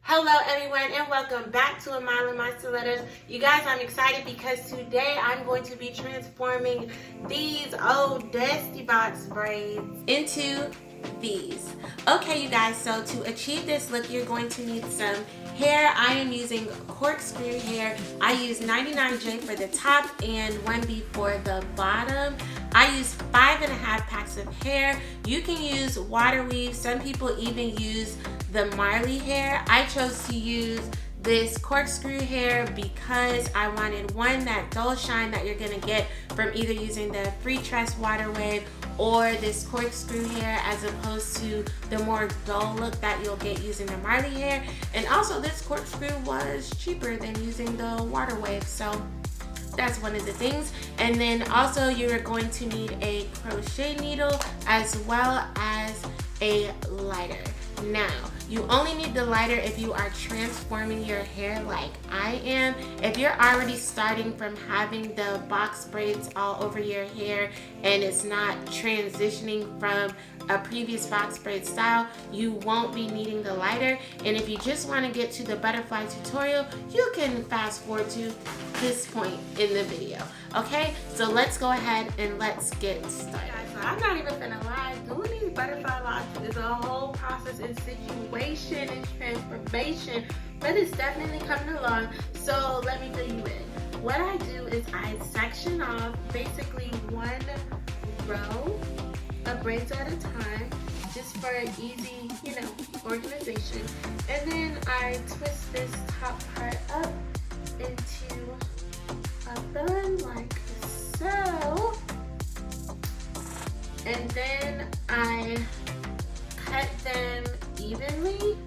Hello everyone and welcome back to A Mile in My Stilettos. You guys, I'm excited because today I'm going to be transforming these old dusty box braids into these. Okay you guys, so to achieve this look you're going to need some hair. I am using corkscrew hair. I use 99J for the top and 1B for the bottom. I use 5.5 packs of hair. You can use water weave. Some people even use the Marley hair. I chose to use this corkscrew hair because I wanted that dull shine that you're gonna get from either using the free tress water wave or this corkscrew hair, as opposed to the more dull look that you'll get using the Marley hair. And also this corkscrew was cheaper than using the water wave, so that's one of the things. And then also you're going to need a crochet needle as well as a lighter. Now, you only need the lighter if you are transforming your hair like I am. If you're already starting from having the box braids all over your hair and it's not transitioning from a previous box braid style, you won't be needing the lighter. And if you just want to get to the butterfly tutorial, you can fast forward to this point in the video. Okay, so let's go ahead and let's get started. So I'm not even gonna lie, doing these butterfly locks is a whole process and situation and transformation, but it's definitely coming along. So let me fill you in. What I do is I section off basically one row of braids at a time, just for easy, organization. And then I twist this top part up into a bun like so. And then I cut them evenly.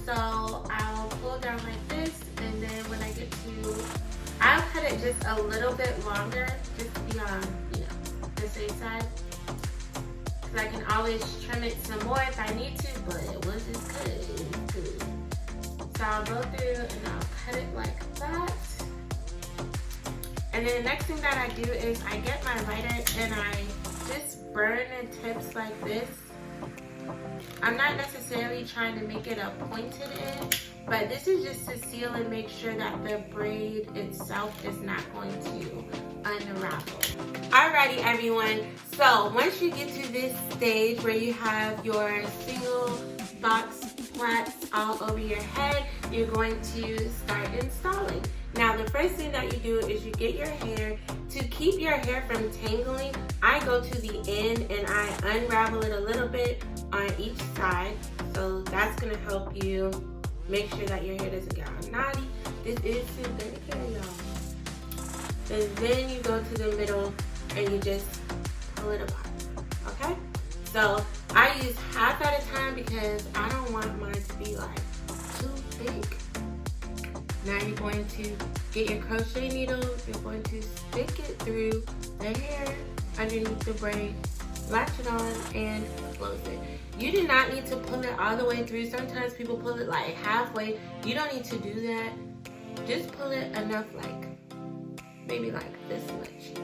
So I'll pull down like this, and then when I get to, I'll cut it just a little bit longer, just to be on, the safe side. Because I can always trim it some more if I need to, but it was just good. So I'll go through and I'll cut it like that. And then the next thing that I do is I get my lighter and I just burn the tips like this. I'm not necessarily trying to make it a pointed end, but this is just to seal and make sure that the braid itself is not going to unravel. Alrighty everyone, so once you get to this stage where you have your single box plaits all over your head, you're going to start installing. Now the first thing that you do is you get your hair. To keep your hair from tangling, I go to the end and I unravel it a little bit on each side. So that's gonna help you make sure that your hair doesn't get all knotty. This is synthetic hair, y'all. And then you go to the middle and you just pull it apart, okay? So I use half at a time because I don't want mine to be like too big. Now you're going to get your crochet needle, you're going to stick it through the hair underneath the braid, latch it on, and close it. You do not need to pull it all the way through. Sometimes people pull it like halfway. You don't need to do that. Just pull it enough, like maybe like this much.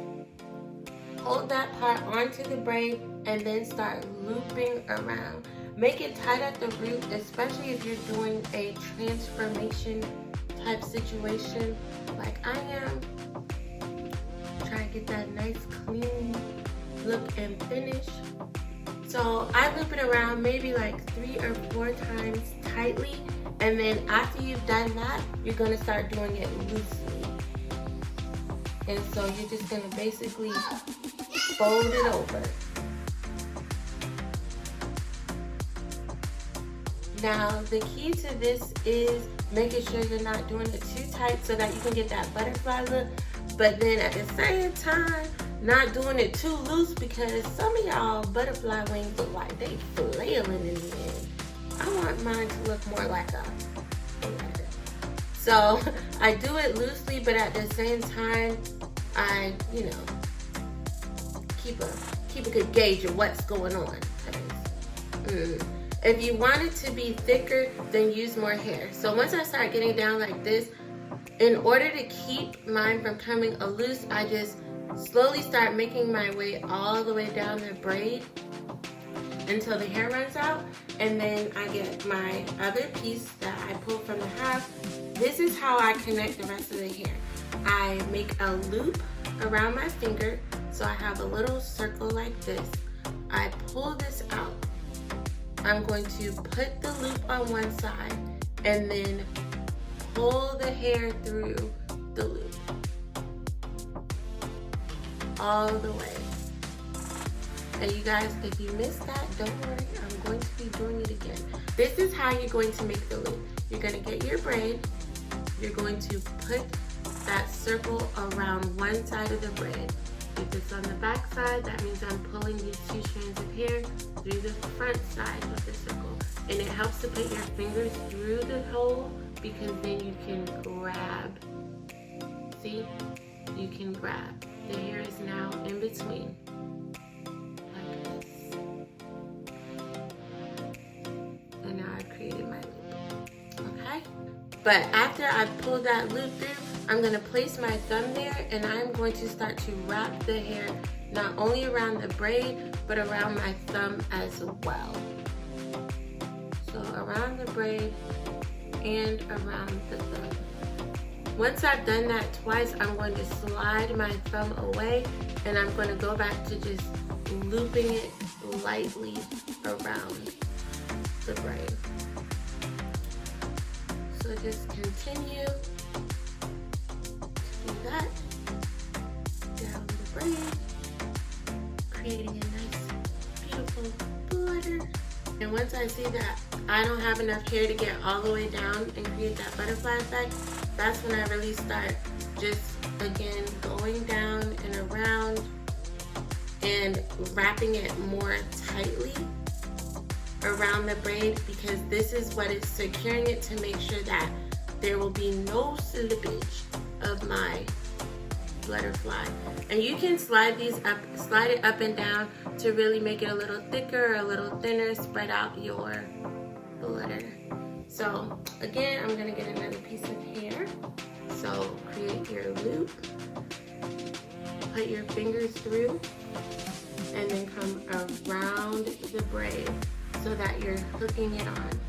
Hold that part onto the braid and then start looping around. Make it tight at the root, especially if you're doing a transformation type situation like I am. Try to get that nice clean look and finish. So I loop it around maybe like 3 or 4 times tightly, and then after you've done that, you're gonna start doing it loosely. And so you're just gonna basically fold it over. Now the key to this is making sure you're not doing it too tight so that you can get that butterfly look, but then at the same time not doing it too loose, because some of y'all butterfly wings look like they flailing in the end. I want mine to look more like a, so I do it loosely, but at the same time I keep a good gauge of what's going on. If you want it to be thicker, then use more hair. So once I start getting down like this, in order to keep mine from coming loose, I just slowly start making my way all the way down the braid until the hair runs out, and then I get my other piece that I pull from the half. This is how I connect the rest of the hair. I make a loop around my finger, so I have a little circle like this. I pull this out. I'm going to put the loop on one side and then pull the hair through the loop all the way. And you guys, if you missed that, don't worry, I'm going to be doing it again. This is how you're going to make the loop. You're going to get your braid. You're going to put that circle around one side of the braid. If it's on the back side, that means I'm pulling these 2 strands of hair through the front side of the circle. And it helps to put your fingers through the hole because then you can grab. See? You can grab. The hair is now in between. Like this. And now I've created my loop. Okay? But after I've pulled that loop through, I'm going to place my thumb there and I'm going to start to wrap the hair not only around the braid, but around my thumb as well. So around the braid and around the thumb. Once I've done that twice, I'm going to slide my thumb away and I'm going to go back to just looping it lightly around the braid. So just continue to do that down the braid, creating a nice, beautiful flutter. And once I see that I don't have enough hair to get all the way down and create that butterfly effect, that's when I really start just, again, going down and around and wrapping it more tightly around the braid, because this is what is securing it to make sure that there will be no slippage of my butterfly. And you can slide it up and down to really make it a little thicker or a little thinner, spread out your flutter. So again, I'm gonna get another piece of hair. So create your loop, put your fingers through, and then come around the braid so that you're hooking it on.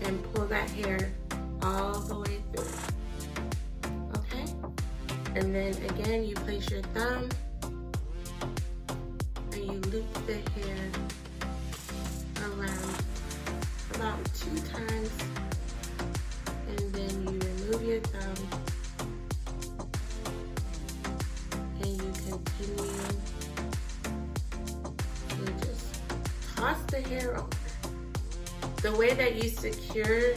And pull that hair all the way through. Okay? And then again, you place your thumb and you loop the hair around about 2 times. And then you remove your thumb and you continue to just toss the hair over. The way that you secure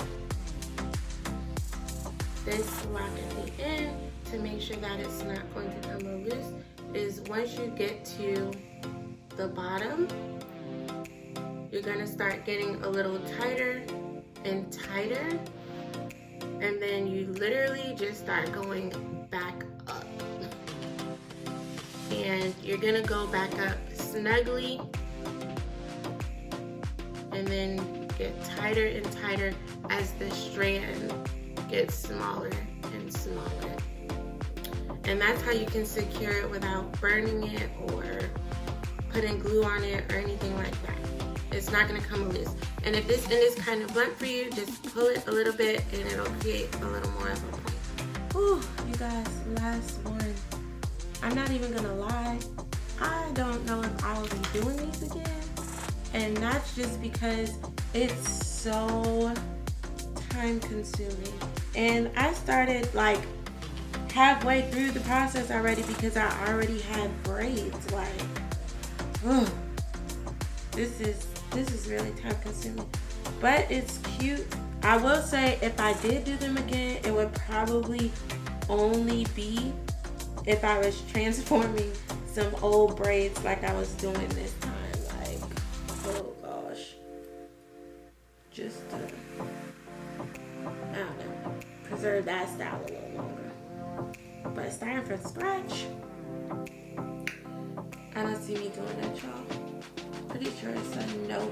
this lock at the end to make sure that it's not going to come loose is once you get to the bottom, you're gonna start getting a little tighter and tighter, and then you literally just start going back up. And you're gonna go back up snugly and then get tighter and tighter as the strand gets smaller and smaller. And that's how you can secure it without burning it or putting glue on it or anything like that. It's not gonna come loose. And if this end is kind of blunt for you, just pull it a little bit and it'll create a little more of a point. Whew, you guys, last one. I'm not even gonna lie, I don't know if I'll be doing these again. And that's just because it's so time consuming. And I started like halfway through the process already because I already had braids. Like, oh, this is really time consuming. But it's cute. I will say if I did do them again, it would probably only be if I was transforming some old braids like I was doing this time. Like, oh gosh. Just to, I don't know, preserve that style a little longer. But starting from scratch, I don't see me doing that, y'all. Pretty sure it's a no